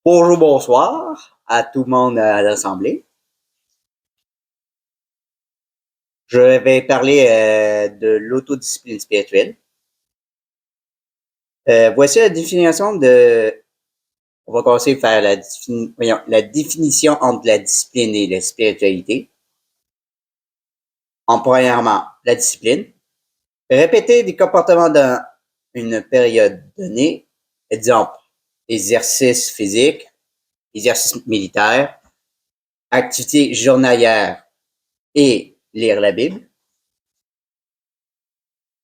Bonjour, bonsoir à tout le monde à l'Assemblée. Je vais parler de l'autodiscipline spirituelle. Voici la définition de... On va commencer par faire la définition entre la discipline et la spiritualité. Premièrement, la discipline. Répéter des comportements dans une période donnée, exemple, exercice physique, exercice militaire, activité journalière et lire la Bible.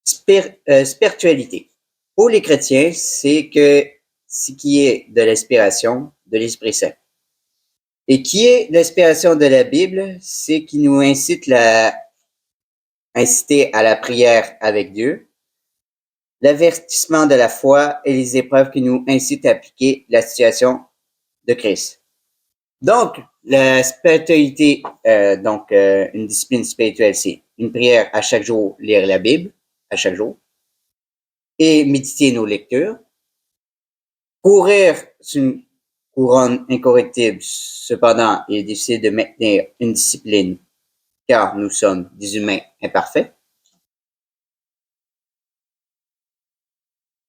Spiritualité. Pour les chrétiens, c'est que ce qui est de l'inspiration de l'Esprit Saint. Et qui est l'inspiration de la Bible, c'est qui nous inciter à la prière avec Dieu, l'avertissement de la foi et les épreuves qui nous incitent à appliquer la situation de Christ. Donc, la spiritualité, une discipline spirituelle, c'est une prière à chaque jour, lire la Bible à chaque jour, et méditer nos lectures. Courir sur une couronne incorruptible, cependant, il est difficile de maintenir une discipline car nous sommes des humains imparfaits.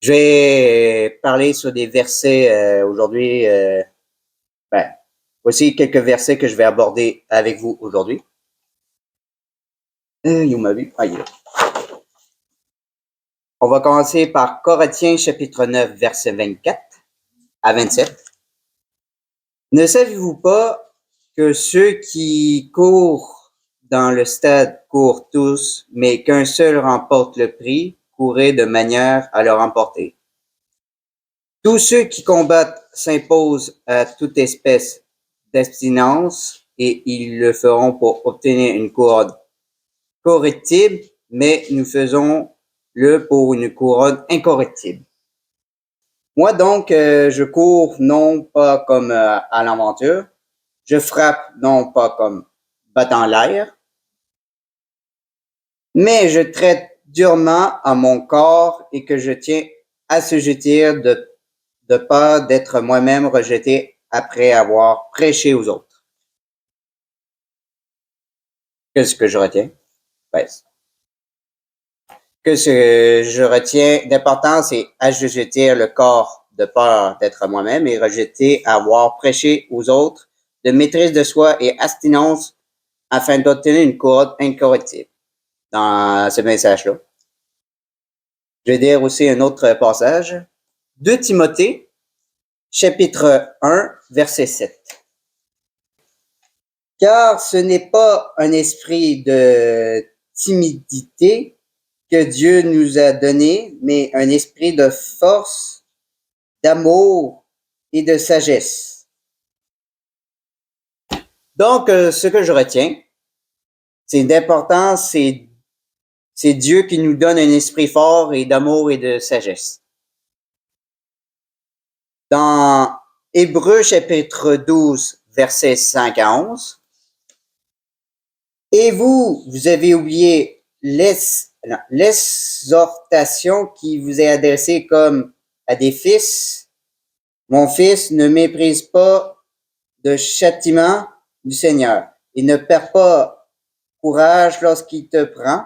Je vais parler sur des versets aujourd'hui. Voici quelques versets que je vais aborder avec vous aujourd'hui. On va commencer par Corinthiens chapitre 9, verset 24 à 27. Ne savez-vous pas que ceux qui courent dans le stade courent tous, mais qu'un seul remporte le prix? Courez de manière à le remporter. Tous ceux qui combattent s'imposent à toute espèce d'abstinence et ils le feront pour obtenir une couronne correctible, mais nous faisons-le pour une couronne incorrectible. Moi donc, je cours non pas comme à l'aventure, je frappe non pas comme battant l'air, mais je traite durement à mon corps et que je tiens assujettir de peur d'être moi-même rejeté après avoir prêché aux autres. Qu'est-ce que je retiens? Que ce que je retiens d'important, c'est assujettir le corps de peur d'être moi-même et rejeter avoir prêché aux autres de maîtrise de soi et abstinence afin d'obtenir une couronne incorrectible. Dans ce message-là. Je vais dire aussi un autre passage. 2 Timothée, chapitre 1, verset 7. Car ce n'est pas un esprit de timidité que Dieu nous a donné, mais un esprit de force, d'amour et de sagesse. Donc, ce que je retiens, c'est d'important, c'est Dieu qui nous donne un esprit fort et d'amour et de sagesse. Dans Hébreux chapitre 12, versets 5 à 11, et vous avez oublié l'exhortation qui vous est adressée comme à des fils. Mon fils, ne méprise pas le châtiment du Seigneur. Il ne perd pas courage lorsqu'il te reprend,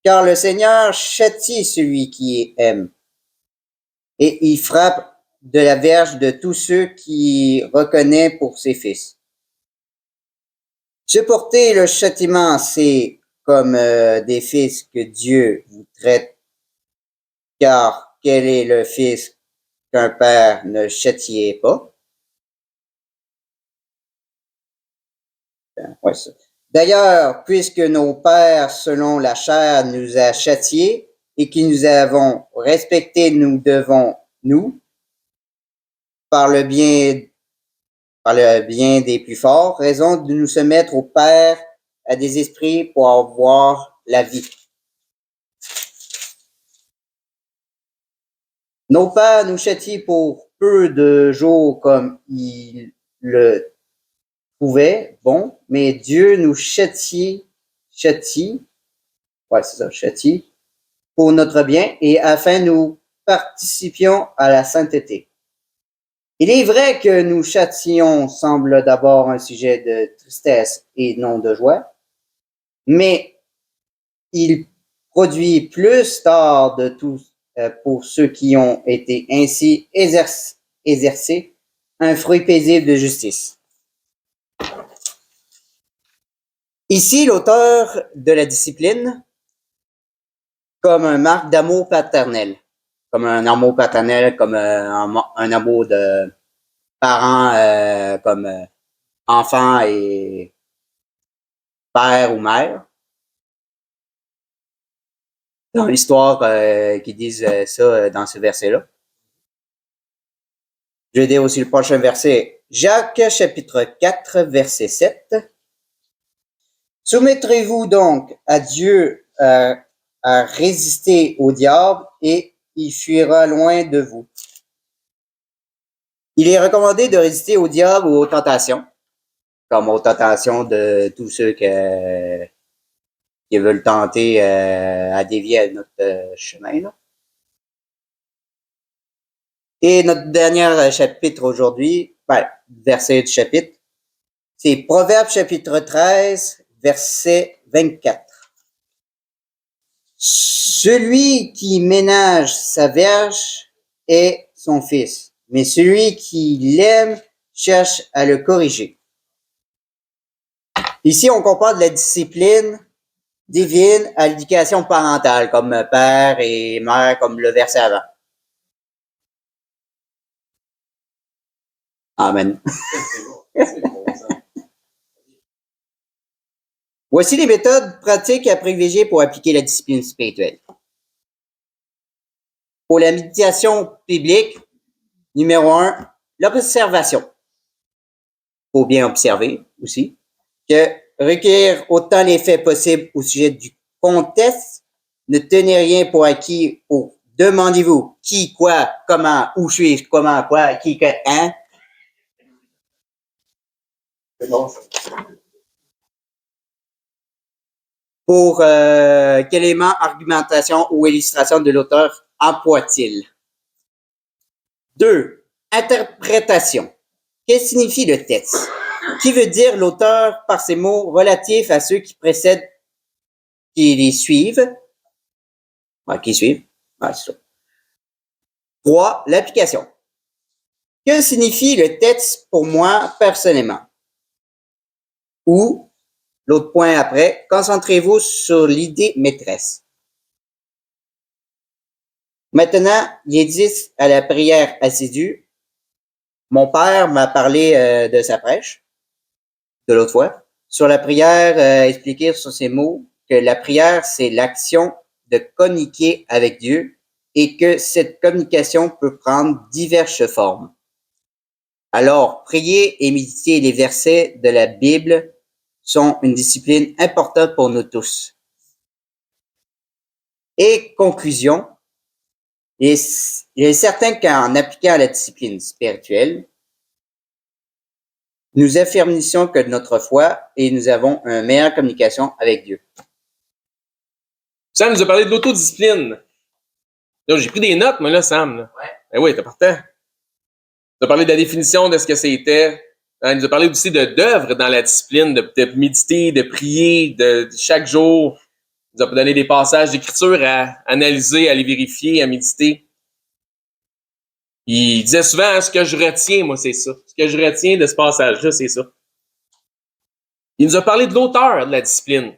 car le Seigneur châtie celui qui aime, et il frappe de la verge de tous ceux qui reconnaissent pour ses fils. Supporter le châtiment, c'est comme des fils que Dieu vous traite, car quel est le fils qu'un père ne châtiait pas? D'ailleurs, puisque nos pères, selon la chair, nous a châtiés et que nous avons respecté, nous devons, nous, par le bien des plus forts, raison de nous soumettre au Père à des esprits pour avoir la vie. Nos pères nous châtient pour peu de jours comme ils le trouvaient bon, mais Dieu nous châtie pour notre bien et afin nous participions à la sainteté. Il est vrai que nous châtions semble d'abord un sujet de tristesse et non de joie, mais il produit plus tard de tout pour ceux qui ont été ainsi exercés un fruit paisible de justice. Ici, l'auteur de la discipline, comme un marque d'amour paternel, comme un amour paternel, comme un amour de parents, comme enfant et père ou mère. Dans l'histoire qui disent ça dans ce verset-là. Je vais dire aussi le prochain verset. Jacques chapitre 4, verset 7. Soumettrez-vous donc à Dieu à résister au diable et il fuira loin de vous. Il est recommandé de résister au diable ou aux tentations, comme aux tentations de tous ceux qui veulent tenter à dévier à notre chemin. Là. Et notre dernier chapitre aujourd'hui, verset du chapitre, c'est Proverbe chapitre 13, verset 24. Celui qui ménage sa verge est son fils, mais celui qui l'aime cherche à le corriger. Ici, on compare de la discipline divine à l'éducation parentale, comme père et mère, comme le verset avant. Amen. Voici les méthodes pratiques à privilégier pour appliquer la discipline spirituelle. Pour la méditation biblique, numéro 1, l'observation. Il faut bien observer aussi. Que recueillir autant les faits possibles au sujet du contexte. Ne tenez rien pour acquis ou demandez-vous qui, quoi, comment, où suis-je, comment, quoi, qui, que, hein. C'est bon, ça. Pour quel élément, argumentation ou illustration de l'auteur emploie-t-il? 2. Interprétation. Que signifie le texte? Qui veut dire l'auteur par ces mots relatifs à ceux qui précèdent, qui les suivent? Qui suivent? C'est ça. 3. L'application. Que signifie le texte pour moi personnellement? Ou, l'autre point après, concentrez-vous sur l'idée maîtresse. Maintenant, il existe à la prière assidue. Mon père m'a parlé de sa prêche, de l'autre fois, sur la prière, expliquer sur ces mots que la prière, c'est l'action de communiquer avec Dieu et que cette communication peut prendre diverses formes. Alors, prier et méditer les versets de la Bible sont une discipline importante pour nous tous. Et conclusion, il est certain qu'en appliquant la discipline spirituelle, nous affirmissons que notre foi et nous avons une meilleure communication avec Dieu. Sam nous a parlé de l'autodiscipline. Là, j'ai pris des notes, moi, là, Sam. Là. Ouais. Ben oui, t'es partant. Il nous a parlé de la définition de ce que c'était. Il nous a parlé aussi d'œuvres dans la discipline, de méditer, de prier, de chaque jour. Il nous a donné des passages d'écriture à analyser, à les vérifier, à méditer. Il disait souvent, ce que je retiens, moi, c'est ça. Ce que je retiens de ce passage-là, c'est ça. Il nous a parlé de l'auteur de la discipline,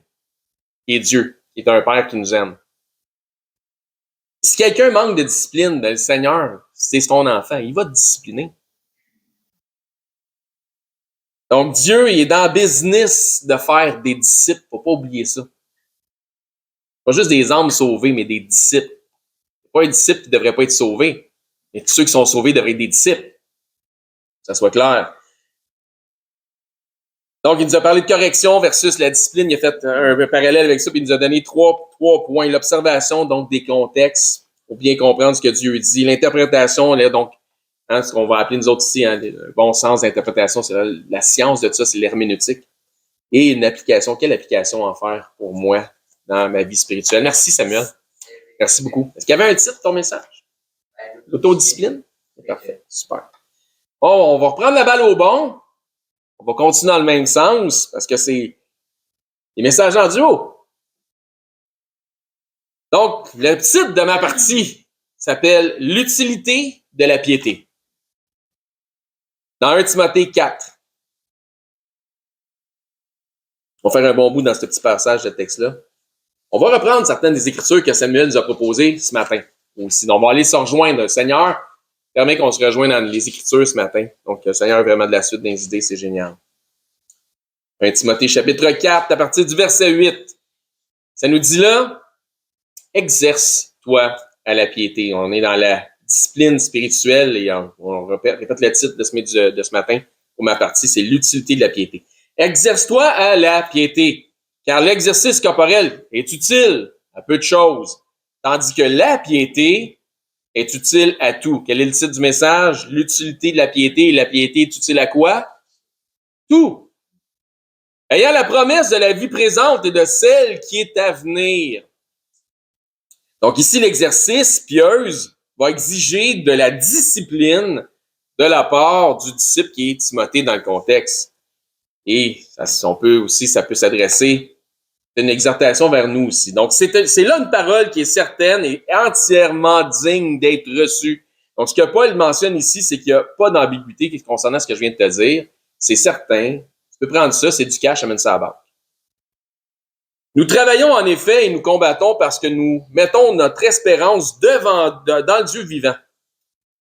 qui est Dieu, qui est un Père qui nous aime. Si quelqu'un manque de discipline, ben, le Seigneur, c'est son enfant, il va te discipliner. Donc, Dieu, il est dans le business de faire des disciples. Faut pas oublier ça. Pas juste des âmes sauvées, mais des disciples. Pas un disciple qui ne devrait pas être sauvé. Mais tous ceux qui sont sauvés devraient être des disciples. Que ça soit clair. Donc, il nous a parlé de correction versus la discipline. Il a fait un parallèle avec ça, puis il nous a donné trois points. L'observation, donc, des contextes, pour bien comprendre ce que Dieu dit. L'interprétation, là, donc, ce qu'on va appeler nous autres ici, le bon sens d'interprétation, c'est la science de ça, c'est l'herméneutique. Et une application. Quelle application en faire pour moi dans ma vie spirituelle? Merci, Samuel. Merci beaucoup. Est-ce qu'il y avait un titre, ton message? L'autodiscipline? Parfait. Super. Oh, on va reprendre la balle au bon. On va continuer dans le même sens parce que c'est les messages en duo. Donc, le titre de ma partie s'appelle « L'utilité de la piété ». Dans 1 Timothée 4. On va faire un bon bout dans ce petit passage de texte-là. On va reprendre certaines des écritures que Samuel nous a proposées ce matin. Sinon, on va aller se rejoindre. Le Seigneur permet qu'on se rejoigne dans les écritures ce matin. Donc, le Seigneur a vraiment de la suite des idées, c'est génial. 1 Timothée chapitre 4, à partir du verset 8. Ça nous dit là, « Exerce-toi à la piété ». On est dans la discipline spirituelle et on répète le titre de ce matin pour ma partie, c'est « L'utilité de la piété ». Exerce-toi à la piété, car l'exercice corporel est utile à peu de choses, tandis que la piété est utile à tout. Quel est le titre du message? L'utilité de la piété. Et la piété est utile à quoi? Tout. Ayant la promesse de la vie présente et de celle qui est à venir. Donc ici, l'exercice pieuse va exiger de la discipline de la part du disciple qui est Timothée dans le contexte. Et ça peut s'adresser à une exhortation vers nous aussi. Donc, c'est là une parole qui est certaine et entièrement digne d'être reçue. Donc, ce que Paul mentionne ici, c'est qu'il n'y a pas d'ambiguïté concernant ce que je viens de te dire. C'est certain. Tu peux prendre ça, c'est du cash, amène ça à la banque. Nous travaillons en effet et nous combattons parce que nous mettons notre espérance dans le Dieu vivant,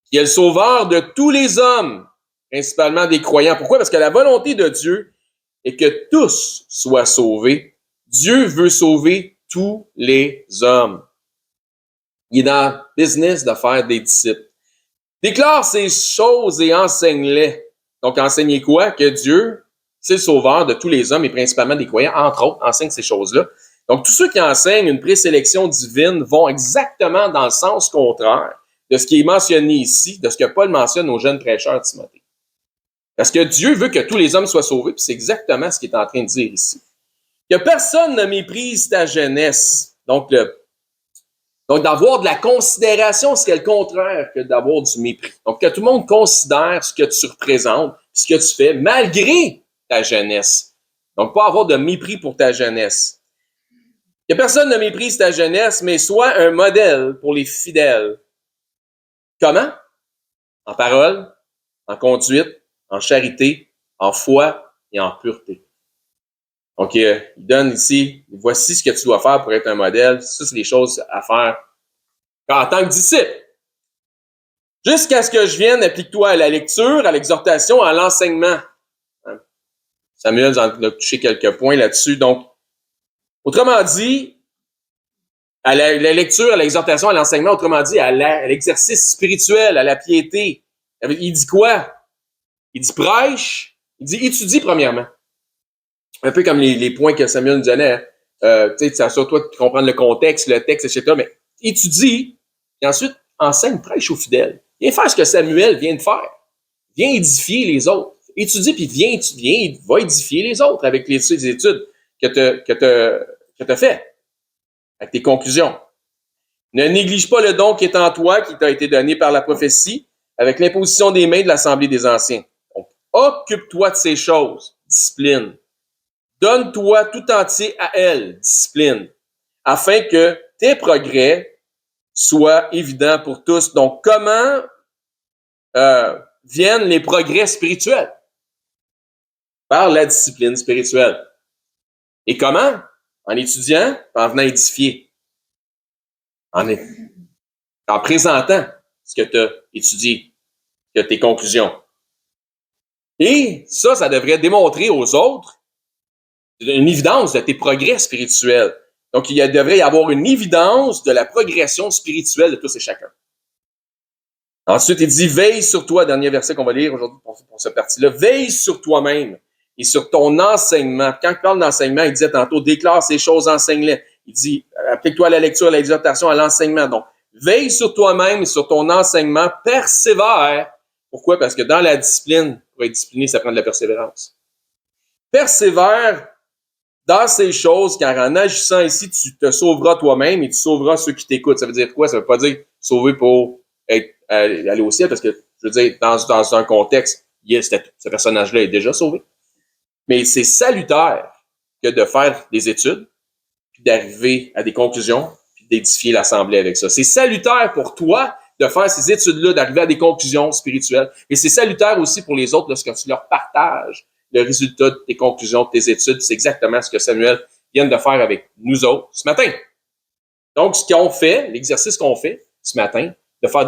qui est le sauveur de tous les hommes, principalement des croyants. Pourquoi? Parce que la volonté de Dieu est que tous soient sauvés. Dieu veut sauver tous les hommes. Il est dans le business de faire des disciples. Déclare ces choses et enseigne-les. Donc, enseignez quoi? Que Dieu, c'est le sauveur de tous les hommes et principalement des croyants, entre autres, enseigne ces choses-là. Donc, tous ceux qui enseignent une présélection divine vont exactement dans le sens contraire de ce qui est mentionné ici, de ce que Paul mentionne aux jeunes prêcheurs de Timothée. Parce que Dieu veut que tous les hommes soient sauvés, puis c'est exactement ce qu'il est en train de dire ici. Que personne ne méprise ta jeunesse. Donc d'avoir de la considération, c'est le contraire que d'avoir du mépris. Donc, que tout le monde considère ce que tu représentes, ce que tu fais, malgré ta jeunesse. Donc, pas avoir de mépris pour ta jeunesse. Que personne ne méprise ta jeunesse, mais sois un modèle pour les fidèles. Comment? En parole, en conduite, en charité, en foi et en pureté. Donc, il donne ici, voici ce que tu dois faire pour être un modèle. Ça, c'est les choses à faire en tant que disciple. Jusqu'à ce que je vienne, applique-toi à la lecture, à l'exhortation, à l'enseignement. Samuel en a touché quelques points là-dessus. Donc, autrement dit, à la lecture, à l'exhortation, à l'enseignement, autrement dit, à l'exercice spirituel, à la piété. Il dit quoi? Il dit prêche. Il dit étudie premièrement. Un peu comme les points que Samuel nous donnait. Tu sais, assure-toi de comprendre le contexte, le texte, etc. Mais étudie, et ensuite enseigne, prêche aux fidèles. Viens faire ce que Samuel vient de faire. Viens édifier les autres. Étudie, puis va édifier les autres avec les études que tu as faites, avec tes conclusions. Ne néglige pas le don qui est en toi, qui t'a été donné par la prophétie, avec l'imposition des mains de l'Assemblée des anciens. Donc, occupe-toi de ces choses, discipline. Donne-toi tout entier à elle, discipline, afin que tes progrès soient évidents pour tous. Donc, comment viennent les progrès spirituels? Par la discipline spirituelle. Et comment? En étudiant, en venant édifier. En présentant ce que tu as étudié, que tes conclusions. Et ça devrait démontrer aux autres une évidence de tes progrès spirituels. Donc, il devrait y avoir une évidence de la progression spirituelle de tous et chacun. Ensuite, il dit, veille sur toi, dernier verset qu'on va lire aujourd'hui pour cette partie-là, veille sur toi-même et sur ton enseignement. Quand il parle d'enseignement, il disait tantôt, déclare ces choses, enseigne-les. Il dit, applique-toi à la lecture, à l'exhortation, à l'enseignement. Donc, veille sur toi-même et sur ton enseignement, persévère. Pourquoi? Parce que dans la discipline, pour être discipliné, ça prend de la persévérance. Persévère dans ces choses, car en agissant ici, tu te sauveras toi-même et tu sauveras ceux qui t'écoutent. Ça veut dire quoi? Ça veut pas dire sauver pour être aller au ciel, parce que, je veux dire, dans un contexte, ce personnage-là est déjà sauvé. Mais c'est salutaire que de faire des études, puis d'arriver à des conclusions, puis d'édifier l'Assemblée avec ça. C'est salutaire pour toi de faire ces études-là, d'arriver à des conclusions spirituelles. Et c'est salutaire aussi pour les autres lorsque tu leur partages le résultat de tes conclusions, de tes études. C'est exactement ce que Samuel vient de faire avec nous autres ce matin. Donc, ce qu'on fait, l'exercice qu'on fait ce matin, de faire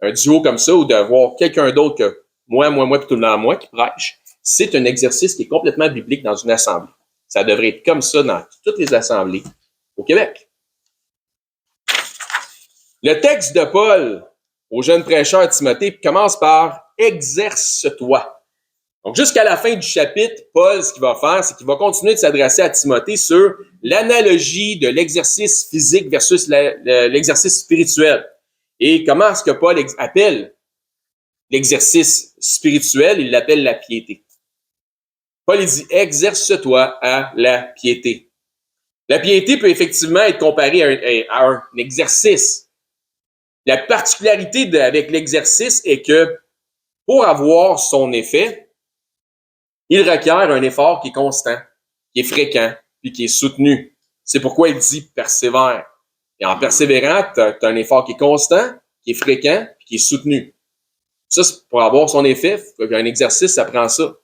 un duo comme ça ou d'avoir quelqu'un d'autre que moi, puis tout le monde moi qui prêche, c'est un exercice qui est complètement biblique dans une assemblée. Ça devrait être comme ça dans toutes les assemblées au Québec. Le texte de Paul au jeune prêcheur Timothée commence par « exerce-toi ». Donc, jusqu'à la fin du chapitre, Paul, ce qu'il va faire, c'est qu'il va continuer de s'adresser à Timothée sur l'analogie de l'exercice physique versus l'exercice spirituel. Et comment est-ce que Paul appelle l'exercice spirituel? Il l'appelle la piété. Paul, il dit « exerce-toi à la piété ». La piété peut effectivement être comparée à un exercice. La particularité avec l'exercice est que pour avoir son effet, il requiert un effort qui est constant, qui est fréquent, puis qui est soutenu. C'est pourquoi il dit « persévère ». Et en persévérant, tu as un effort qui est constant, qui est fréquent, puis qui est soutenu. Ça, pour avoir son effet, un exercice, ça prend ça.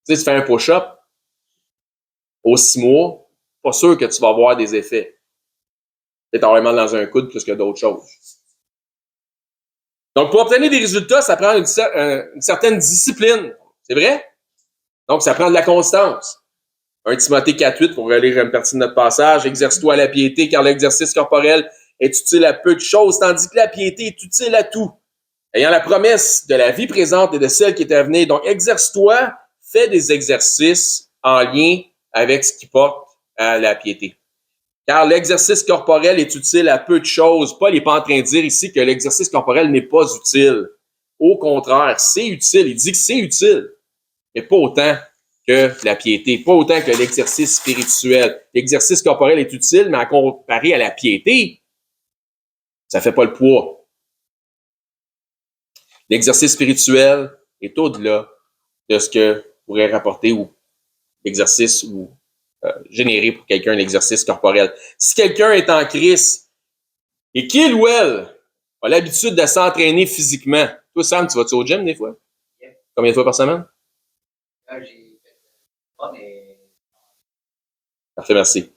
Tu sais, tu fais un push-up aux 6 mois, pas sûr que tu vas avoir des effets. Peut-être avoir mal dans un coude plus que d'autres choses. Donc, pour obtenir des résultats, ça prend une certaine discipline. C'est vrai? Donc, ça prend de la constance. 1 Timothée 4.8, pour relire une partie de notre passage, « Exerce-toi à la piété, car l'exercice corporel est utile à peu de choses, tandis que la piété est utile à tout. Ayant la promesse de la vie présente et de celle qui est à venir. Donc, exerce-toi, fais des exercices en lien avec ce qui porte à la piété. Car l'exercice corporel est utile à peu de choses. Paul n'est pas en train de dire ici que l'exercice corporel n'est pas utile. Au contraire, c'est utile. Il dit que c'est utile, mais pas autant que la piété, pas autant que l'exercice spirituel. L'exercice corporel est utile, mais à comparer à la piété, ça fait pas le poids. L'exercice spirituel est au-delà de ce que pourrait rapporter ou l'exercice ou générer pour quelqu'un l'exercice corporel. Si quelqu'un est en Christ et qu'il ou elle a l'habitude de s'entraîner physiquement, toi, Sam, tu vas-tu au gym des fois? Yeah. Combien de fois par semaine? J'ai pas, mais... Parfait, merci.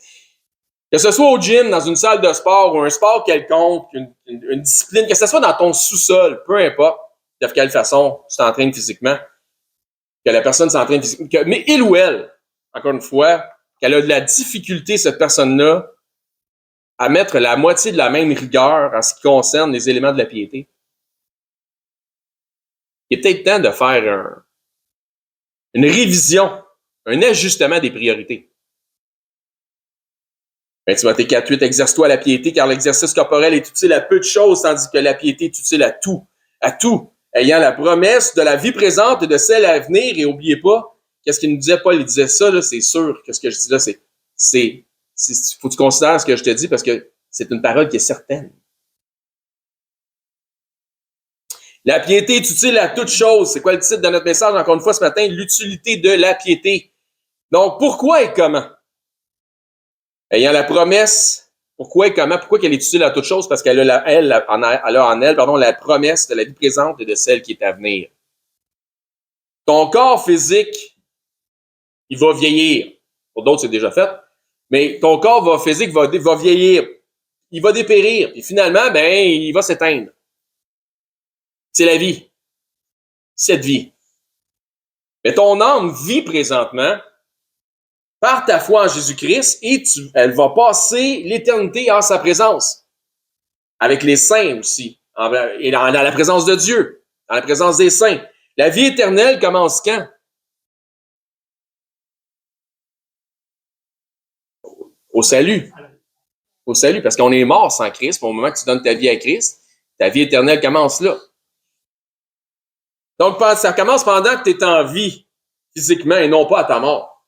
Que ce soit au gym, dans une salle de sport ou un sport quelconque, une discipline, que ce soit dans ton sous-sol, peu importe de quelle façon tu t'entraînes physiquement, que la personne s'entraîne physiquement, mais il ou elle, encore une fois, qu'elle a de la difficulté, cette personne-là, à mettre la moitié de la même rigueur en ce qui concerne les éléments de la piété. Il est peut-être temps de faire une révision, un ajustement des priorités. 1 Timothée 4.8, exerce-toi à la piété, car l'exercice corporel est utile à peu de choses, tandis que la piété est utile à tout. À tout. Ayant la promesse de la vie présente et de celle à venir, et n'oubliez pas, qu'est-ce qu'il nous disait Paul? Il disait ça, là, c'est sûr que ce que je dis là, faut que tu considères ce que je te dis parce que c'est une parole qui est certaine. La piété est utile à toute chose. C'est quoi le titre de notre message, encore une fois, ce matin? L'utilité de la piété. Donc, pourquoi et comment? Ayant la promesse, pourquoi et comment? Pourquoi qu'elle est utile à toute chose? Parce qu'elle a en elle la promesse de la vie présente et de celle qui est à venir. Ton corps physique, il va vieillir. Pour d'autres, c'est déjà fait. Mais ton corps physique va vieillir. Il va dépérir. Et finalement, il va s'éteindre. C'est la vie. Cette vie. Mais ton âme vit présentement par ta foi en Jésus-Christ et elle va passer l'éternité en sa présence. Avec les saints aussi. Et dans la présence de Dieu. Dans la présence des saints. La vie éternelle commence quand? Au salut. Au salut, parce qu'on est mort sans Christ. Au moment que tu donnes ta vie à Christ, ta vie éternelle commence là. Donc, ça commence pendant que tu es en vie, physiquement, et non pas à ta mort.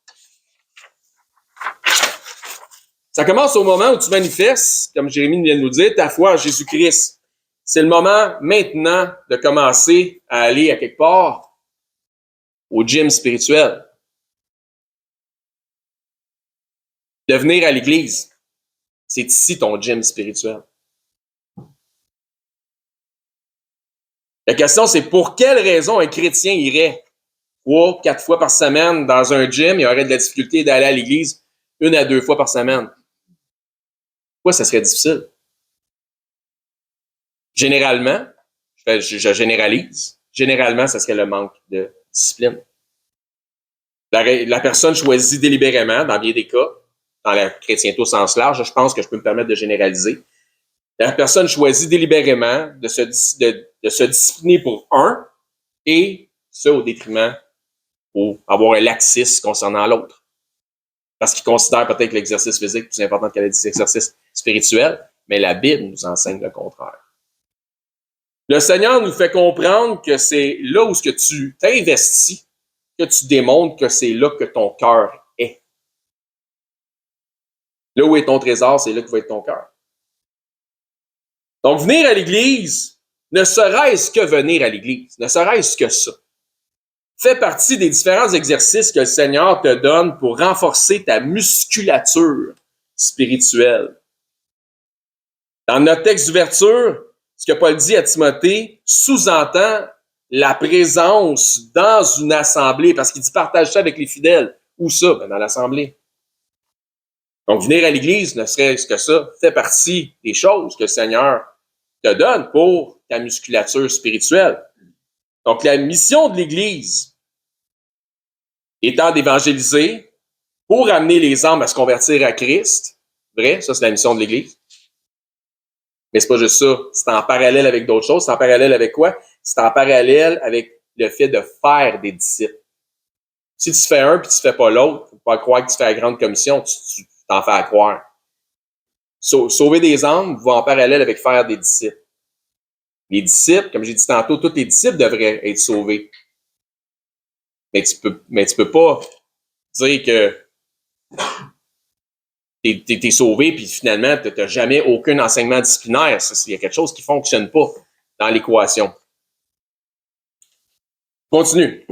Ça commence au moment où tu manifestes, comme Jérémie vient de nous dire, ta foi en Jésus-Christ. c'est le moment maintenant de commencer à aller à quelque part au gym spirituel. De venir à l'église. C'est ici ton gym spirituel. La question, c'est pour quelle raison un chrétien irait 3, 4 fois par semaine dans un gym et aurait de la difficulté d'aller à l'église 1 à 2 fois par semaine? Pourquoi ça serait difficile? Généralement, je généralise, généralement, ça serait le manque de discipline. La personne choisit délibérément, dans bien des cas, dans la chrétienté au sens large, je pense que je peux me permettre de généraliser. La personne choisit délibérément de se discipliner pour un, et ça au détriment pour avoir un laxisme concernant l'autre. Parce qu'il considère peut-être l'exercice physique plus important que l'exercice spirituel, mais la Bible nous enseigne le contraire. Le Seigneur nous fait comprendre que c'est là où ce que tu t'investis, que tu démontres que c'est là que ton cœur est. Là où est ton trésor, c'est là que va être ton cœur. Donc, venir à l'Église, ne serait-ce que venir à l'Église, ne serait-ce que ça, fait partie des différents exercices que le Seigneur te donne pour renforcer ta musculature spirituelle. Dans notre texte d'ouverture, ce que Paul dit à Timothée sous-entend la présence dans une assemblée, parce qu'il dit partage ça avec les fidèles. Où ça? Ben, dans l'assemblée. Donc, venir à l'Église, ne serait-ce que ça, fait partie des choses que le Seigneur te donne pour ta musculature spirituelle. Donc, la mission de l'Église étant d'évangéliser pour amener les âmes à se convertir à Christ. Vrai, ça, c'est la mission de l'Église. Mais c'est pas juste ça. C'est en parallèle avec d'autres choses. C'est en parallèle avec quoi? C'est en parallèle avec le fait de faire des disciples. Si tu fais un puis tu fais pas l'autre, faut pas croire que tu fais la grande commission, tu t'en fais à croire. Sauver des âmes va en parallèle avec faire des disciples. Les disciples, comme j'ai dit tantôt, tous les disciples devraient être sauvés. Mais tu peux pas dire que t'es sauvé puis finalement t'as jamais aucun enseignement disciplinaire. Il y a quelque chose qui fonctionne pas dans l'équation. Continue.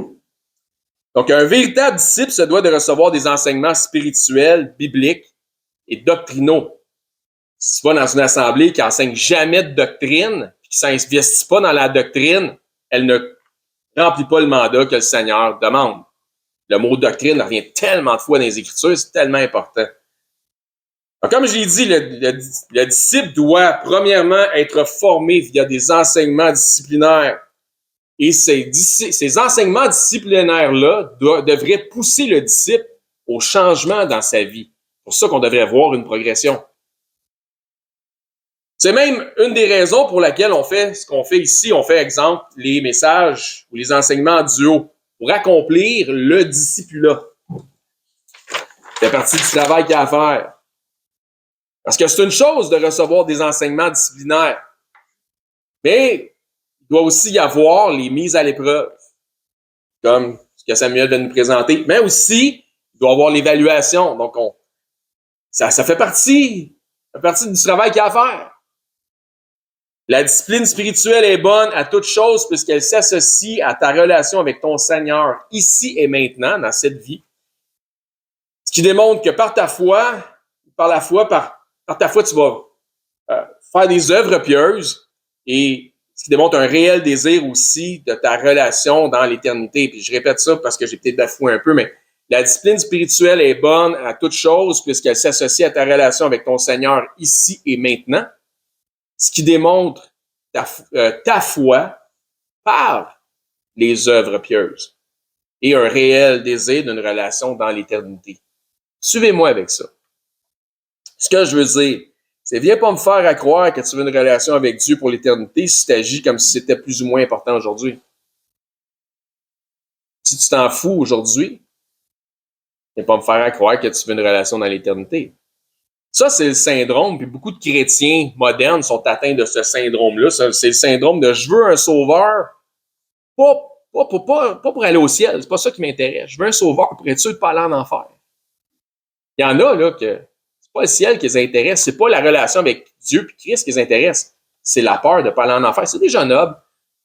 Donc, un véritable disciple se doit de recevoir des enseignements spirituels, bibliques et doctrinaux. Si tu vas dans une assemblée qui enseigne jamais de doctrine, qui ne s'investit pas dans la doctrine, elle ne remplit pas le mandat que le Seigneur demande. Le mot doctrine revient tellement de fois dans les Écritures, c'est tellement important. Donc, comme je l'ai dit, le disciple doit premièrement être formé via des enseignements disciplinaires. Et ces enseignements disciplinaires-là devraient pousser le disciple au changement dans sa vie. C'est pour ça qu'on devrait voir une progression. C'est même une des raisons pour laquelle on fait ce qu'on fait ici. On fait, exemple, les messages ou les enseignements en duo pour accomplir le discipulat. Ça fait partie du travail qu'il y a à faire. Parce que c'est une chose de recevoir des enseignements disciplinaires. Mais il doit aussi y avoir les mises à l'épreuve, comme ce que Samuel vient de nous présenter. Mais aussi, il doit y avoir l'évaluation. Donc, ça fait partie du travail qu'il y a à faire. La discipline spirituelle est bonne à toute chose puisqu'elle s'associe à ta relation avec ton Seigneur ici et maintenant, dans cette vie. Ce qui démontre que par ta foi, tu vas faire des œuvres pieuses et ce qui démontre un réel désir aussi de ta relation dans l'éternité. Puis je répète ça parce que j'ai peut-être bafoué un peu, mais la discipline spirituelle est bonne à toute chose puisqu'elle s'associe à ta relation avec ton Seigneur ici et maintenant. Ce qui démontre ta foi par les œuvres pieuses et un réel désir d'une relation dans l'éternité. Suivez-moi avec ça. Ce que je veux dire, c'est viens pas me faire à croire que tu veux une relation avec Dieu pour l'éternité si tu agis comme si c'était plus ou moins important aujourd'hui. Si tu t'en fous aujourd'hui, viens pas me faire à croire que tu veux une relation dans l'éternité. Ça, c'est le syndrome, puis beaucoup de chrétiens modernes sont atteints de ce syndrome-là. C'est le syndrome de « je veux un sauveur, pas pour aller au ciel, c'est pas ça qui m'intéresse. Je veux un sauveur pour être sûr de ne pas aller en enfer. » Il y en a là que c'est pas le ciel qui les intéresse, c'est pas la relation avec Dieu et Christ qui les intéresse, c'est la peur de ne pas aller en enfer. C'est déjà noble,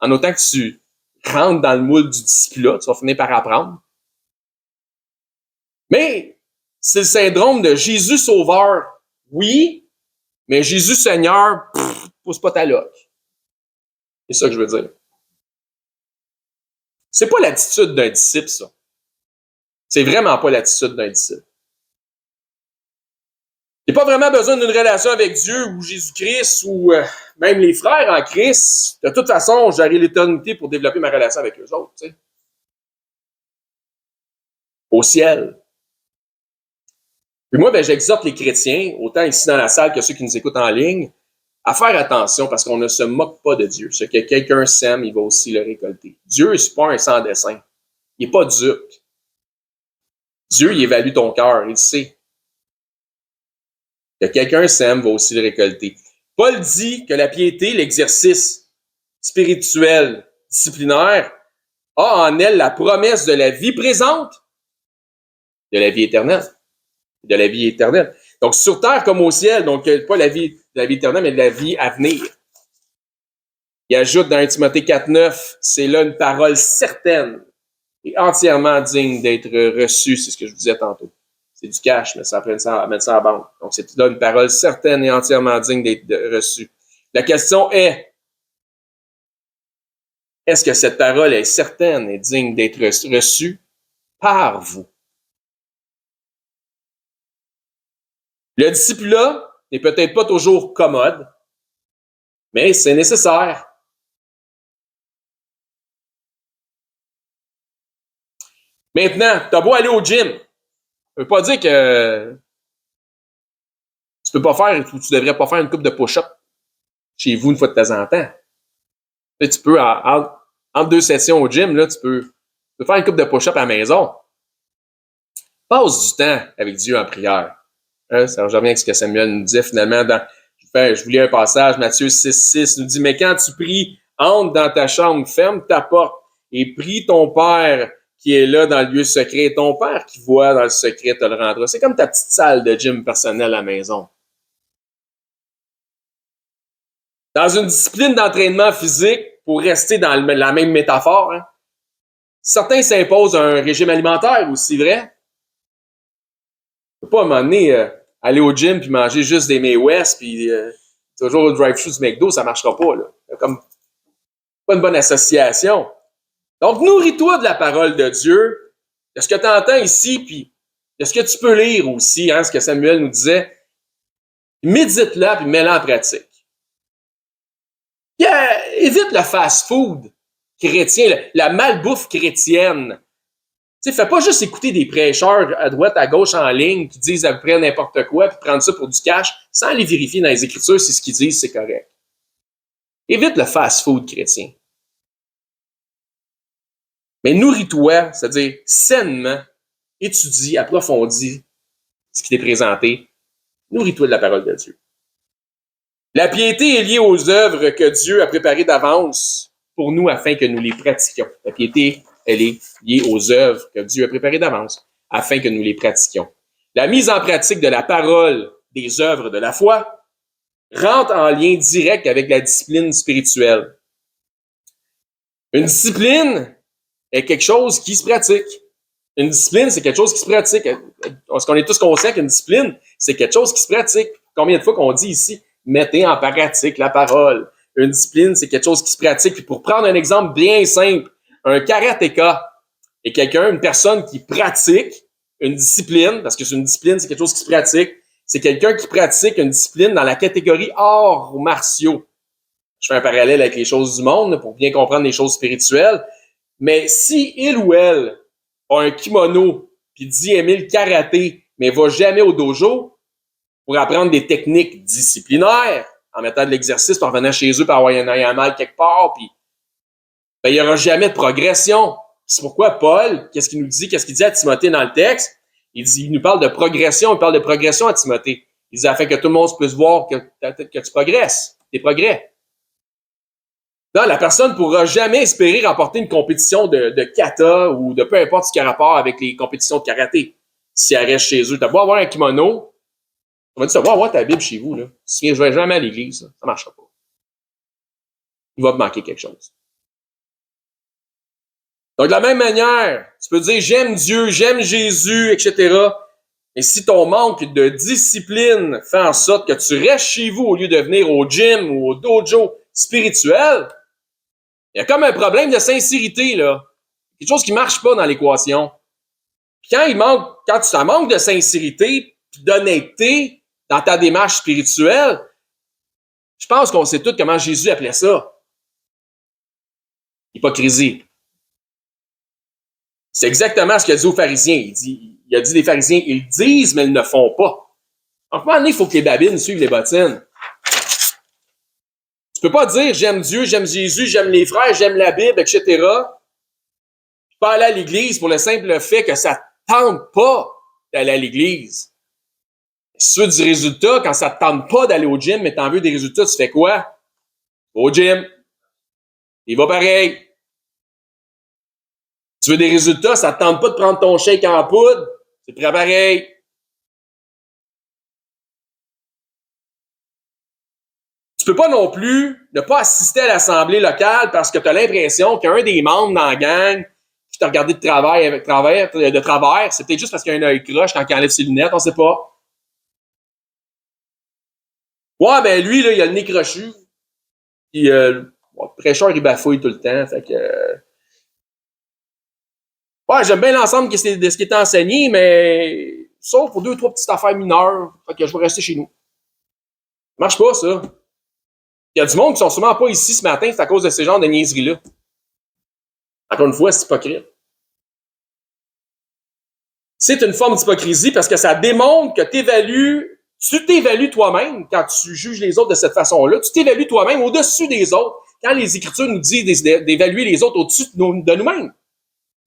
en autant que tu rentres dans le moule du disciple, tu vas finir par apprendre. Mais c'est le syndrome de Jésus sauveur, oui, mais Jésus Seigneur, pousse pas ta loque. C'est ça que je veux dire. C'est pas l'attitude d'un disciple, ça. C'est vraiment pas l'attitude d'un disciple. Il n'y a pas vraiment besoin d'une relation avec Dieu ou Jésus-Christ ou même les frères en Christ. De toute façon, j'aurai l'éternité pour développer ma relation avec eux autres, tu sais. Au ciel. Puis moi, j'exhorte les chrétiens, autant ici dans la salle que ceux qui nous écoutent en ligne, à faire attention parce qu'on ne se moque pas de Dieu. Ce que quelqu'un sème, il va aussi le récolter. Dieu, c'est pas un sans-dessin. Il n'est pas dupe. Dieu, il évalue ton cœur, il sait. Que quelqu'un sème, va aussi le récolter. Paul dit que la piété, l'exercice spirituel, disciplinaire, a en elle la promesse de la vie présente, de la vie éternelle. De la vie éternelle. Donc, sur terre comme au ciel, donc pas la vie éternelle, mais de la vie à venir. Il ajoute dans 1 Timothée 4,9, c'est là une parole certaine et entièrement digne d'être reçue, c'est ce que je vous disais tantôt. C'est du cash, mais ça prend ça à mettre ça à la banque. Donc, c'est là une parole certaine et entièrement digne d'être reçue. La question est, est-ce que cette parole est certaine et digne d'être reçue par vous? Le discipulat n'est peut-être pas toujours commode, mais c'est nécessaire. Maintenant, tu as beau aller au gym. Ça veut pas dire que tu peux pas faire ou tu devrais pas faire une coupe de push-up chez vous une fois de temps en temps. Tu peux, entre deux sessions au gym, là, tu peux faire une coupe de push-up à la maison. Passe du temps avec Dieu en prière. Hein, ça revient avec ce que Samuel nous disait finalement je vous lis un passage, Matthieu 6,6 nous dit, mais quand tu pries, entre dans ta chambre, ferme ta porte et prie ton Père qui est là dans le lieu secret. Ton Père qui voit dans le secret te le rendra. C'est comme ta petite salle de gym personnelle à la maison. Dans une discipline d'entraînement physique, pour rester dans la même métaphore, hein, certains s'imposent un régime alimentaire aussi, vrai? Tu peux pas à un moment donné aller au gym puis manger juste des May West puis toujours au drive-thru du McDo, ça marchera pas, là. C'est comme pas une bonne association. Donc, nourris-toi de la parole de Dieu, de ce que tu entends ici, puis de ce que tu peux lire aussi, hein, ce que Samuel nous disait. Médite-la puis mets-la en pratique. Évite le fast-food chrétien, la malbouffe chrétienne. Tu sais, fais pas juste écouter des prêcheurs à droite, à gauche, en ligne, qui disent à peu près n'importe quoi, puis prendre ça pour du cash, sans les vérifier dans les Écritures si ce qu'ils disent, c'est correct. Évite le fast-food chrétien. Mais nourris-toi, c'est-à-dire sainement, étudie, approfondis ce qui t'est présenté. Nourris-toi de la parole de Dieu. La piété est liée aux œuvres que Dieu a préparées d'avance pour nous afin que nous les pratiquions. La piété, elle est liée aux œuvres que Dieu a préparées d'avance afin que nous les pratiquions. La mise en pratique de la parole des œuvres de la foi rentre en lien direct avec la discipline spirituelle. Une discipline est quelque chose qui se pratique. Une discipline, c'est quelque chose qui se pratique. Est-ce qu'on est tous conscients qu'une discipline, c'est quelque chose qui se pratique? Combien de fois qu'on dit ici, mettez en pratique la parole. Une discipline, c'est quelque chose qui se pratique. Puis pour prendre un exemple bien simple, un karatéka est une personne qui pratique une discipline, parce que c'est une discipline, c'est quelque chose qui se pratique. C'est quelqu'un qui pratique une discipline dans la catégorie arts martiaux. Je fais un parallèle avec les choses du monde pour bien comprendre les choses spirituelles. Mais si il ou elle a un kimono puis dit aimer le karaté, mais va jamais au dojo pour apprendre des techniques disciplinaires en mettant de l'exercice, en revenant chez eux, par avoir un mal quelque part, puis il n'y aura jamais de progression. C'est pourquoi Paul, qu'est-ce qu'il nous dit? Qu'est-ce qu'il dit à Timothée dans le texte? Il nous parle de progression, il parle de progression à Timothée. Il dit afin que tout le monde puisse voir que tu progresses, tes progrès. Non, la personne ne pourra jamais espérer remporter une compétition de kata ou de peu importe ce qui a rapport avec les compétitions de karaté. Si elle reste chez eux, tu as beau avoir un kimono, on va dire, tu vas avoir ta Bible chez vous, là. Si je vais jamais à l'église, ça ne marchera pas. il va te manquer quelque chose. Donc, de la même manière, tu peux dire j'aime Dieu, j'aime Jésus, etc. Et si ton manque de discipline fait en sorte que tu restes chez vous au lieu de venir au gym ou au dojo spirituel, il y a comme un problème de sincérité, là. Quelque chose qui ne marche pas dans l'équation. Puis quand tu manques de sincérité et d'honnêteté dans ta démarche spirituelle, je pense qu'on sait tous comment Jésus appelait ça. Hypocrisie. C'est exactement ce qu'il a dit aux pharisiens. Il a dit des pharisiens, ils disent, mais ils ne font pas. À un moment donné, il faut que les babines suivent les bottines. Tu peux pas dire j'aime Dieu, j'aime Jésus, j'aime les frères, j'aime la Bible, etc. Pas aller à l'église pour le simple fait que ça ne tente pas d'aller à l'église. Si tu veux du résultat, quand ça ne te tente pas d'aller au gym, mais tu en veux des résultats, tu fais quoi? Au gym. Il va pareil. Tu veux des résultats, ça ne te tente pas de prendre ton shake en poudre, c'est très pareil. Tu peux pas non plus ne pas assister à l'assemblée locale parce que tu as l'impression qu'un des membres dans la gang qui t'a regardé de travers, c'est peut-être juste parce qu'il a un œil croche quand il enlève ses lunettes, on sait pas. Ouais, ben lui, là, il a le nez crochu. Puis le prêcheur, il bafouille tout le temps. Fait que. Ouais, j'aime bien l'ensemble de ce qui est enseigné, mais sauf pour 2 ou 3 petites affaires mineures. Fait que je vais rester chez nous. Ça marche pas, ça. Il y a du monde qui sont sûrement pas ici ce matin, c'est à cause de ces genres de niaiseries-là. Encore une fois, c'est hypocrite. C'est une forme d'hypocrisie parce que ça démontre que tu t'évalues toi-même quand tu juges les autres de cette façon-là. Tu t'évalues toi-même au-dessus des autres quand les Écritures nous disent d'évaluer les autres au-dessus de nous-mêmes.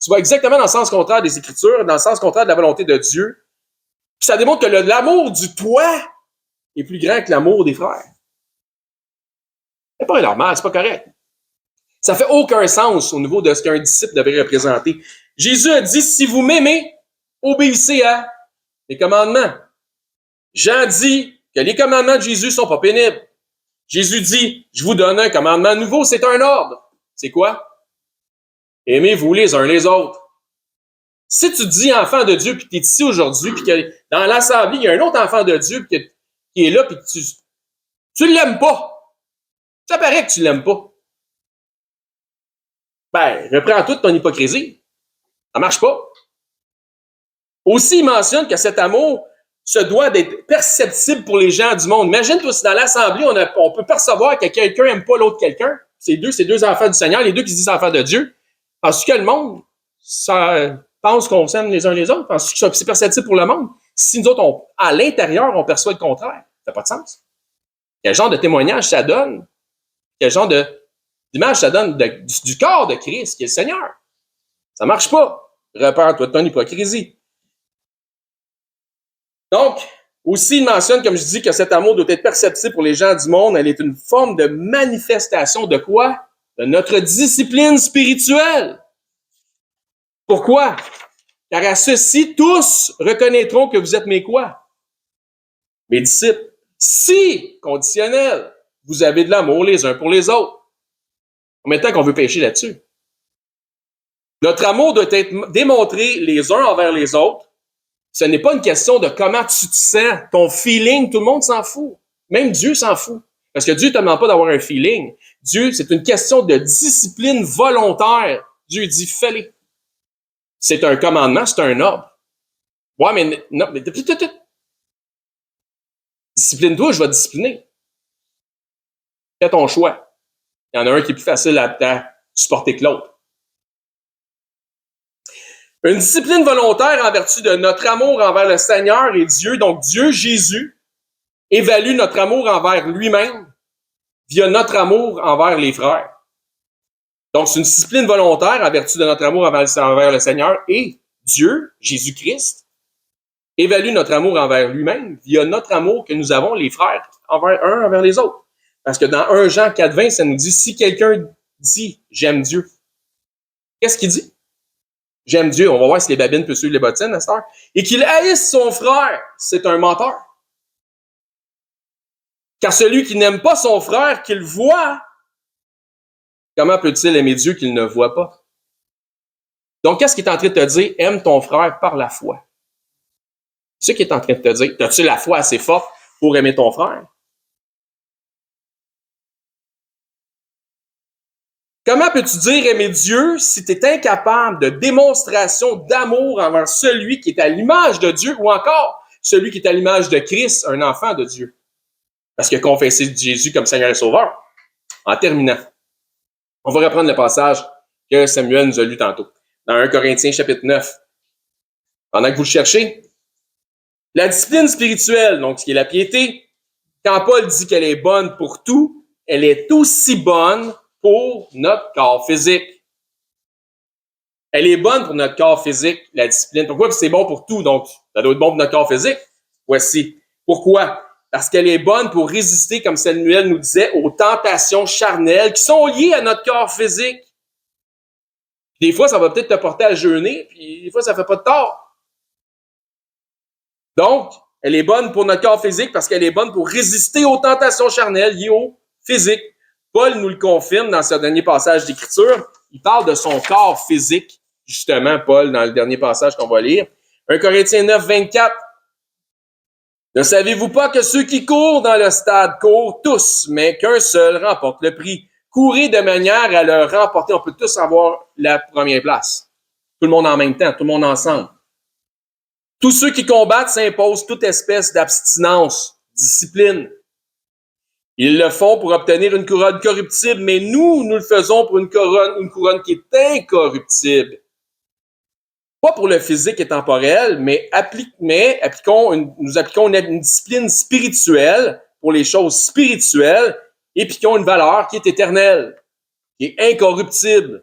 Tu vas exactement dans le sens contraire des Écritures, dans le sens contraire de la volonté de Dieu. Puis ça démontre que l'amour du toi est plus grand que l'amour des frères. C'est pas normal, c'est pas correct. Ça fait aucun sens au niveau de ce qu'un disciple devrait représenter. Jésus a dit, si vous m'aimez, obéissez à les commandements. Jean dit que les commandements de Jésus sont pas pénibles. Jésus dit, je vous donne un commandement nouveau, c'est un ordre. C'est quoi? Aimez-vous les uns les autres. Si tu dis enfant de Dieu, puis tu es ici aujourd'hui, puis que dans l'assemblée, il y a un autre enfant de Dieu qui est là, puis que tu l'aimes pas. Ça paraît que tu l'aimes pas. Ben, reprends toute ton hypocrisie. Ça marche pas. Aussi, il mentionne que cet amour se doit d'être perceptible pour les gens du monde. Imagine-toi si dans l'assemblée, on peut percevoir que quelqu'un n'aime pas l'autre quelqu'un. C'est deux enfants du Seigneur, les deux qui se disent enfants de Dieu. Penses-tu que le monde pense qu'on s'aime les uns les autres? Penses-tu que c'est perceptible pour le monde? Si nous autres, à l'intérieur, on perçoit le contraire, ça n'a pas de sens. Quel genre de témoignage ça donne? Quel genre d'image ça donne du corps de Christ, qui est le Seigneur? Ça ne marche pas. Repends-toi de ton hypocrisie. Donc, aussi, il mentionne, comme je dis, que cet amour doit être perceptible pour les gens du monde. Elle est une forme de manifestation de quoi? De notre discipline spirituelle. Pourquoi? Car à ceci, tous reconnaîtront que vous êtes mes quoi? Mes disciples. Si, conditionnel, vous avez de l'amour les uns pour les autres. Combien de temps qu'on veut pécher là-dessus? Notre amour doit être démontré les uns envers les autres. Ce n'est pas une question de comment tu te sens, ton feeling, tout le monde s'en fout. Même Dieu s'en fout. Parce que Dieu ne te demande pas d'avoir un feeling. Dieu, c'est une question de discipline volontaire. Dieu dit, fais-les. C'est un commandement, c'est un ordre. Ouais, mais non, mais discipline-toi, je vais te discipliner. Fais ton choix. Il y en a un qui est plus facile à supporter que l'autre. Une discipline volontaire en vertu de notre amour envers le Seigneur et Dieu, donc Dieu, Jésus, évalue notre amour envers lui-même via notre amour envers les frères. Donc, c'est une discipline volontaire en vertu de notre amour envers le Seigneur et Dieu, Jésus-Christ, évalue notre amour envers lui-même via notre amour que nous avons, les frères, envers les autres. Parce que dans 1 Jean 4,20, ça nous dit, si quelqu'un dit « j'aime Dieu », qu'est-ce qu'il dit? J'aime Dieu. On va voir si les babines peuvent suivre les bottines à cette heure. Et qu'il haïsse son frère, c'est un menteur. Car celui qui n'aime pas son frère, qu'il voit, comment peut-il aimer Dieu qu'il ne voit pas? Donc, qu'est-ce qu'il est en train de te dire? Aime ton frère par la foi. C'est ce qu'il est en train de te dire. As-tu la foi assez forte pour aimer ton frère? Comment peux-tu dire aimer Dieu si tu es incapable de démonstration d'amour envers celui qui est à l'image de Dieu ou encore celui qui est à l'image de Christ, un enfant de Dieu? Parce que confesser Jésus comme Seigneur et Sauveur. En terminant, on va reprendre le passage que Samuel nous a lu tantôt, dans 1 Corinthiens chapitre 9. Pendant que vous le cherchez, la discipline spirituelle, donc ce qui est la piété, quand Paul dit qu'elle est bonne pour tout, elle est aussi bonne pour notre corps physique. Elle est bonne pour notre corps physique, la discipline. Pourquoi? Parce que c'est bon pour tout, donc ça doit être bon pour notre corps physique. Voici. Pourquoi? Parce qu'elle est bonne pour résister, comme Samuel nous disait, aux tentations charnelles qui sont liées à notre corps physique. Des fois, ça va peut-être te porter à jeûner, puis des fois, ça ne fait pas de tort. Donc, elle est bonne pour notre corps physique parce qu'elle est bonne pour résister aux tentations charnelles liées au physique. Paul nous le confirme dans ce dernier passage d'Écriture. Il parle de son corps physique, justement, Paul, dans le dernier passage qu'on va lire. 1 Corinthiens 9, 24. Ne savez-vous pas que ceux qui courent dans le stade courent tous, mais qu'un seul remporte le prix? Courez de manière à le remporter. On peut tous avoir la première place. Tout le monde en même temps, tout le monde ensemble. Tous ceux qui combattent s'imposent toute espèce d'abstinence, discipline. Ils le font pour obtenir une couronne corruptible, mais nous le faisons pour une couronne qui est incorruptible. Pas pour le physique et temporel, mais nous appliquons une discipline spirituelle pour les choses spirituelles et puis qui ont une valeur qui est éternelle, qui est incorruptible.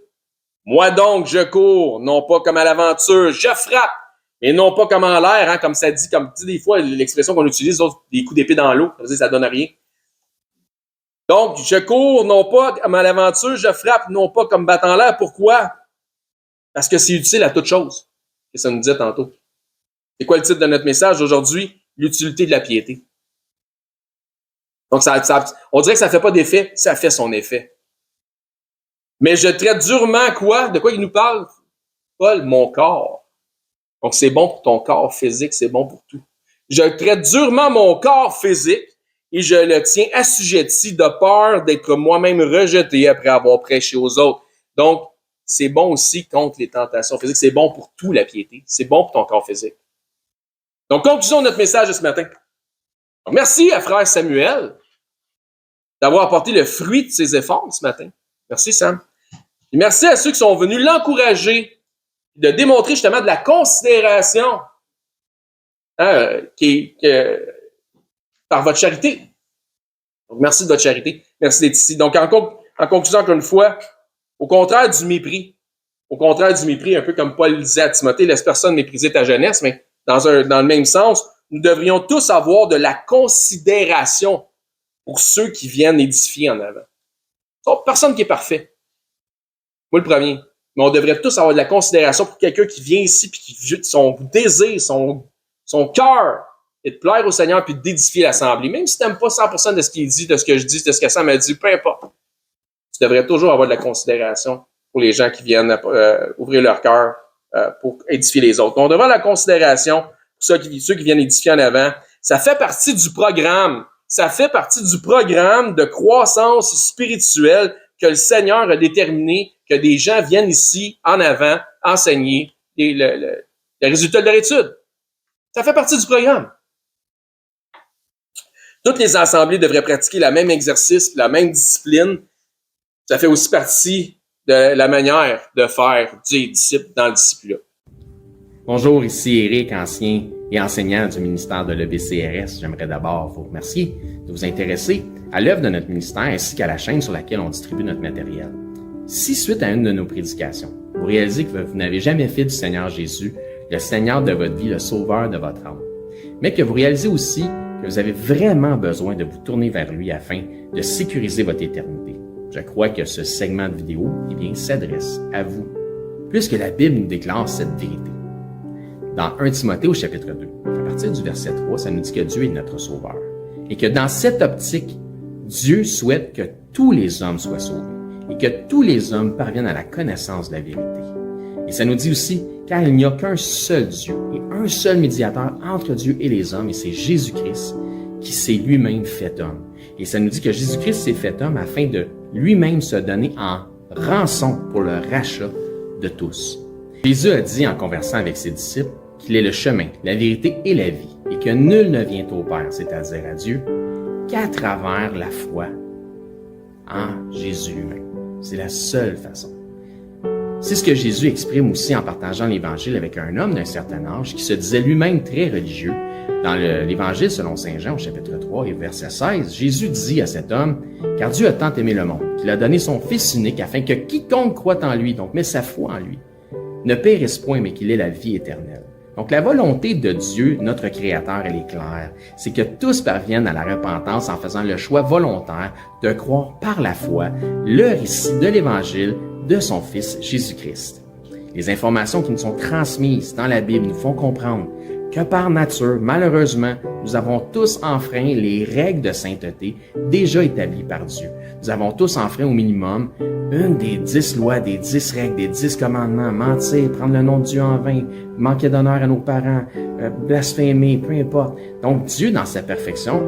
Moi donc, je cours, non pas comme à l'aventure, je frappe, mais non pas comme en l'air, hein, comme ça dit, comme tu dis des fois l'expression qu'on utilise, des coups d'épée dans l'eau, ça donne rien. Donc, je cours non pas comme à l'aventure, je frappe non pas comme battant l'air. Pourquoi? Parce que c'est utile à toute chose. Et ça nous disait tantôt. C'est quoi le titre de notre message aujourd'hui? L'utilité de la piété. Donc, on dirait que ça ne fait pas d'effet, ça fait son effet. Mais je traite durement quoi? De quoi il nous parle? Paul, mon corps. Donc, c'est bon pour ton corps physique, c'est bon pour tout. Je traite durement mon corps physique et je le tiens assujetti de peur d'être moi-même rejeté après avoir prêché aux autres. Donc, c'est bon aussi contre les tentations physiques. C'est bon pour tout, la piété. C'est bon pour ton corps physique. Donc, conclusion de notre message de ce matin. Donc, merci à frère Samuel d'avoir apporté le fruit de ses efforts ce matin. Merci, Sam. Et merci à ceux qui sont venus l'encourager, de démontrer justement de la considération par votre charité. Donc, merci de votre charité. Merci d'être ici. Donc, en conclusion, encore une fois, au contraire du mépris, un peu comme Paul disait à Timothée, laisse personne mépriser ta jeunesse, mais dans le même sens, nous devrions tous avoir de la considération pour ceux qui viennent édifier en avant. Donc, personne qui est parfait. Moi, le premier. Mais on devrait tous avoir de la considération pour quelqu'un qui vient ici puis qui son désir, son cœur est de plaire au Seigneur puis d'édifier l'Assemblée. Même si tu n'aimes pas 100% de ce qu'il dit, de ce que je dis, de ce que Sam m'a dit, peu importe. Tu devrais toujours avoir de la considération pour les gens qui viennent ouvrir leur cœur pour édifier les autres. On devrait avoir de la considération pour ceux qui viennent édifier en avant. Ça fait partie du programme. Ça fait partie du programme de croissance spirituelle que le Seigneur a déterminé que des gens viennent ici en avant enseigner le résultat de leur étude. Ça fait partie du programme. Toutes les assemblées devraient pratiquer le même exercice, la même discipline. Ça fait aussi partie de la manière de faire des disciples dans le disciple-là. Bonjour, ici Éric, ancien et enseignant du ministère de l'EBCRS. J'aimerais d'abord vous remercier de vous intéresser à l'œuvre de notre ministère ainsi qu'à la chaîne sur laquelle on distribue notre matériel. Si, suite à une de nos prédications, vous réalisez que vous n'avez jamais fait du Seigneur Jésus le Seigneur de votre vie, le Sauveur de votre âme, mais que vous réalisez aussi que vous avez vraiment besoin de vous tourner vers lui afin de sécuriser votre éternité, je crois que ce segment de vidéo s'adresse à vous, puisque la Bible nous déclare cette vérité. Dans 1 Timothée au chapitre 2, à partir du verset 3, ça nous dit que Dieu est notre Sauveur et que dans cette optique, Dieu souhaite que tous les hommes soient sauvés et que tous les hommes parviennent à la connaissance de la vérité. Et ça nous dit aussi, car il n'y a qu'un seul Dieu et un seul médiateur entre Dieu et les hommes, et c'est Jésus-Christ qui s'est lui-même fait homme. Et ça nous dit que Jésus-Christ s'est fait homme afin de lui-même se donner en rançon pour le rachat de tous. Jésus a dit en conversant avec ses disciples qu'il est le chemin, la vérité et la vie, et que nul ne vient au Père, c'est-à-dire à Dieu, qu'à travers la foi en Jésus lui-même. C'est la seule façon. C'est ce que Jésus exprime aussi en partageant l'Évangile avec un homme d'un certain âge qui se disait lui-même très religieux. Dans l'Évangile selon saint Jean, au chapitre 3 et verset 16, Jésus dit à cet homme, « Car Dieu a tant aimé le monde, qu'il a donné son Fils unique, afin que quiconque croit en lui, donc met sa foi en lui, ne périsse point, mais qu'il ait la vie éternelle. » Donc la volonté de Dieu, notre Créateur, elle est claire. C'est que tous parviennent à la repentance en faisant le choix volontaire de croire par la foi le récit de l'Évangile de son Fils Jésus-Christ. Les informations qui nous sont transmises dans la Bible nous font comprendre que par nature, malheureusement, nous avons tous enfreint les règles de sainteté déjà établies par Dieu. Nous avons tous enfreint au minimum une des 10 lois, des 10 règles, des 10 commandements, mentir, prendre le nom de Dieu en vain, manquer d'honneur à nos parents, blasphémer, peu importe. Donc Dieu, dans sa perfection,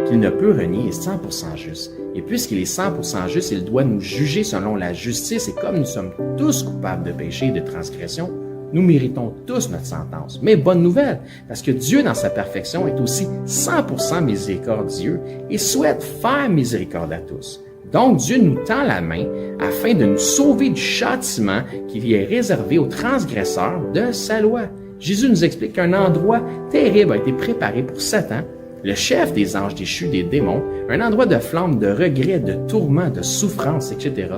qu'il ne peut renier, est 100% juste. Et puisqu'il est 100% juste, il doit nous juger selon la justice. Et comme nous sommes tous coupables de péché et de transgression, nous méritons tous notre sentence. Mais bonne nouvelle, parce que Dieu, dans sa perfection, est aussi 100% miséricordieux et souhaite faire miséricorde à tous. Donc, Dieu nous tend la main afin de nous sauver du châtiment qui est réservé aux transgresseurs de sa loi. Jésus nous explique qu'un endroit terrible a été préparé pour Satan, le chef des anges déchus, des démons, un endroit de flamme, de regret, de tourment, de souffrance, etc.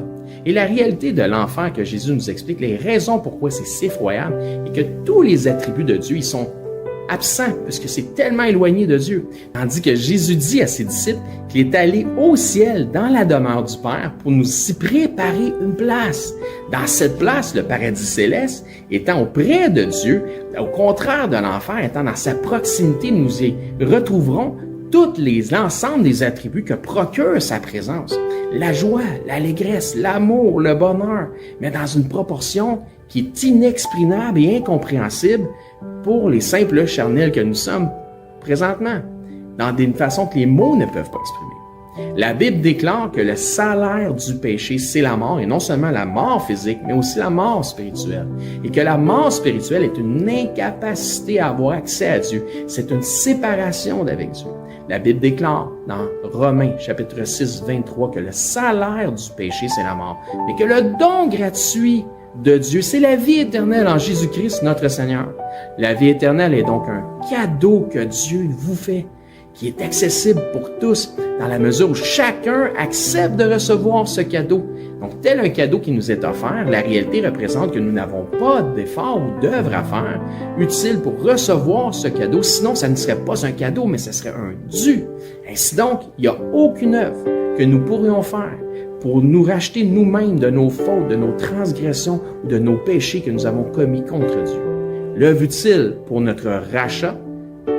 Et la réalité de l'enfer que Jésus nous explique, les raisons pourquoi c'est si effroyable, et que tous les attributs de Dieu, ils sont absents, parce que c'est tellement éloigné de Dieu. Tandis que Jésus dit à ses disciples qu'il est allé au ciel, dans la demeure du Père, pour nous y préparer une place. Dans cette place, le paradis céleste, étant auprès de Dieu, au contraire de l'enfer, étant dans sa proximité, nous y retrouverons l'ensemble des attributs que procure sa présence. La joie, l'allégresse, l'amour, le bonheur, mais dans une proportion qui est inexprimable et incompréhensible pour les simples charnels que nous sommes présentement, dans une façon que les mots ne peuvent pas exprimer. La Bible déclare que le salaire du péché, c'est la mort, et non seulement la mort physique, mais aussi la mort spirituelle. Et que la mort spirituelle est une incapacité à avoir accès à Dieu. C'est une séparation d'avec Dieu. La Bible déclare dans Romains, chapitre 6, 23, que le salaire du péché, c'est la mort, mais que le don gratuit de Dieu, c'est la vie éternelle en Jésus-Christ, notre Seigneur. La vie éternelle est donc un cadeau que Dieu vous fait, qui est accessible pour tous, dans la mesure où chacun accepte de recevoir ce cadeau. Donc, tel un cadeau qui nous est offert, la réalité représente que nous n'avons pas d'effort ou d'œuvre à faire utile pour recevoir ce cadeau. Sinon, ça ne serait pas un cadeau, mais ce serait un dû. Ainsi donc, il n'y a aucune œuvre que nous pourrions faire pour nous racheter nous-mêmes de nos fautes, de nos transgressions ou de nos péchés que nous avons commis contre Dieu. L'œuvre utile pour notre rachat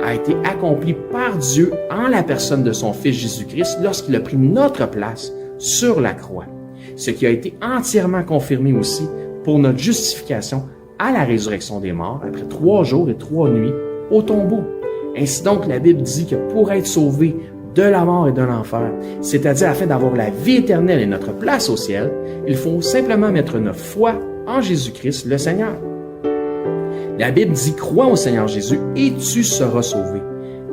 a été accomplie par Dieu en la personne de son Fils Jésus-Christ lorsqu'il a pris notre place sur la croix. Ce qui a été entièrement confirmé aussi pour notre justification à la résurrection des morts après 3 jours et 3 nuits au tombeau. Ainsi donc, la Bible dit que pour être sauvé de la mort et de l'enfer, c'est-à-dire afin d'avoir la vie éternelle et notre place au ciel, il faut simplement mettre notre foi en Jésus-Christ, le Seigneur. La Bible dit « Crois au Seigneur Jésus et tu seras sauvé ».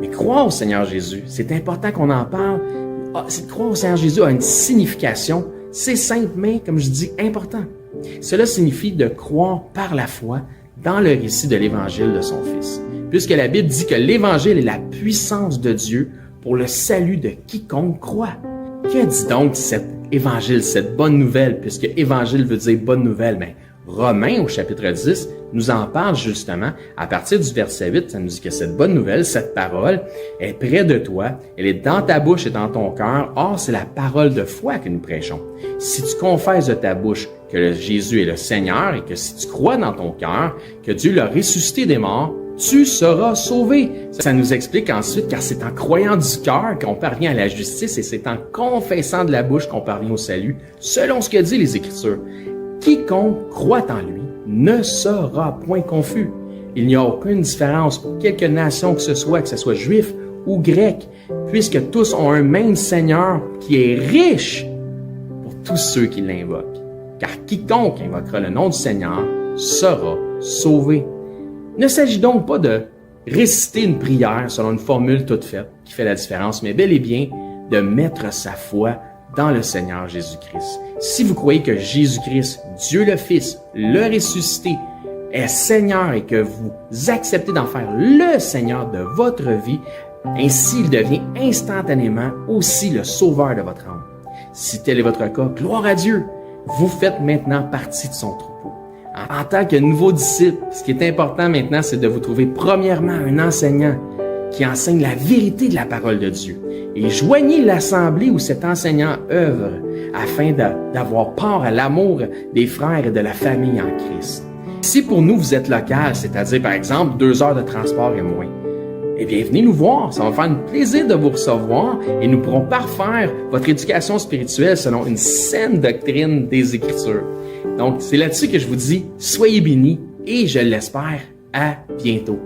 Mais croire au Seigneur Jésus, c'est important qu'on en parle. Croire au Seigneur Jésus a une signification. C'est simple, mais, comme je dis, important. Cela signifie de croire par la foi dans le récit de l'Évangile de son Fils. Puisque la Bible dit que l'Évangile est la puissance de Dieu pour le salut de quiconque croit. Que dit donc cet Évangile, cette bonne nouvelle, puisque Évangile veut dire bonne nouvelle? Mais Romains, au chapitre 10, nous en parle justement. À partir du verset 8, ça nous dit que cette bonne nouvelle, cette parole, est près de toi, elle est dans ta bouche et dans ton cœur. Or, c'est la parole de foi que nous prêchons. Si tu confesses de ta bouche que Jésus est le Seigneur et que si tu crois dans ton cœur que Dieu l'a ressuscité des morts, tu seras sauvé. Ça nous explique ensuite, car c'est en croyant du cœur qu'on parvient à la justice et c'est en confessant de la bouche qu'on parvient au salut, selon ce que dit les Écritures. Quiconque croit en lui ne sera point confus. Il n'y a aucune différence pour quelque nation que ce soit juif ou grec, puisque tous ont un même Seigneur qui est riche pour tous ceux qui l'invoquent. Car quiconque invoquera le nom du Seigneur sera sauvé. Il ne s'agit donc pas de réciter une prière selon une formule toute faite qui fait la différence, mais bel et bien de mettre sa foi dans le Seigneur Jésus-Christ. Si vous croyez que Jésus-Christ, Dieu le Fils, le ressuscité, est Seigneur et que vous acceptez d'en faire le Seigneur de votre vie, ainsi il devient instantanément aussi le sauveur de votre âme. Si tel est votre cas, gloire à Dieu, vous faites maintenant partie de son troupeau. En tant que nouveau disciple, ce qui est important maintenant, c'est de vous trouver premièrement un enseignant qui enseigne la vérité de la parole de Dieu. Et joignez l'assemblée où cet enseignant œuvre afin d'avoir part à l'amour des frères et de la famille en Christ. Si pour nous vous êtes local, c'est-à-dire par exemple 2 heures de transport et moins, eh bien venez nous voir, ça va me faire un plaisir de vous recevoir et nous pourrons parfaire votre éducation spirituelle selon une saine doctrine des Écritures. Donc c'est là-dessus que je vous dis, soyez bénis et je l'espère, à bientôt.